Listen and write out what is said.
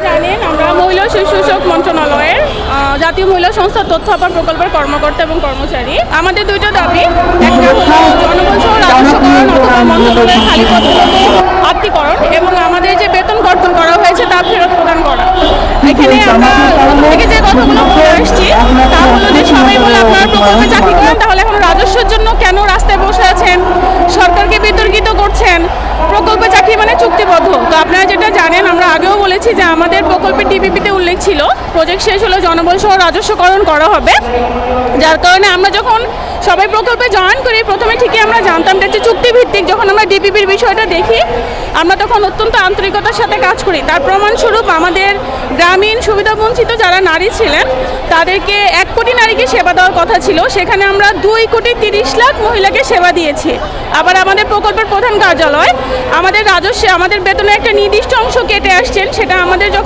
জানেন আমরা মহিলা শিশু বিষয়ক মন্ত্রণালয়ের জাতীয় মহিলা সংস্থা তথ্য আপার প্রকল্পের কর্মকর্তা এবং কর্মচারী। আমাদের দুইটা দাবি, একটা হলো জনবল সহ রাজস্বকরণ অথবা মন্ত্রণালয়ের খালি পদগুলোকে আত্মীকরণ এবং আমাদের যে বেতন কর্তন করা হয়েছে তা ফেরত প্রদান করা। এখানে আমরা থেকে যে কথাগুলো বলে আসছি তা হলো যে সবাই বলে আপনারা প্রকল্পে চাকরি করেন, তাহলে এখন রাজস্বের জন্য কেন রাস্তায় বসে আছেন, সরকারকে বিতর্কিত করছেন। প্রকল্পে চাকরি মানে চুক্তিবদ্ধ। তো আপনারা যেটা জানেন, আমরা আগেও বলেছি যে আমাদের প্রকল্পের ডিপিপিতে উল্লেখ ছিল প্রজেক্ট শেষ হলে জনবল সহ রাজস্বকরণ করা হবে, যার কারণে আমরা যখন সবাই প্রকল্পে জয়েন করি প্রথমে ঠিকই আমরা জানতাম যে চুক্তিভিত্তিক। যখন আমরা ডিপিপির বিষয়টা দেখি আমরা তখন অত্যন্ত আন্তরিকতার সাথে কাজ করি। তার প্রমাণস্বরূপ আমাদের গ্রামীণ সুবিধাবঞ্চিত যারা নারী ছিলেন তাদেরকে 1 কোটি নারীকে সেবা দেওয়ার কথা ছিল, সেখানে আমরা 2,30,00,000 মহিলাকে সেবা দিয়েছি। আবার আমাদের প্রকল্পের প্রধান কার্যালয় আমাদের রাজস্বে আমাদের বেতনের একটা নির্দিষ্ট অংশ কেটে আসছেন, সেটা আমাদের যখন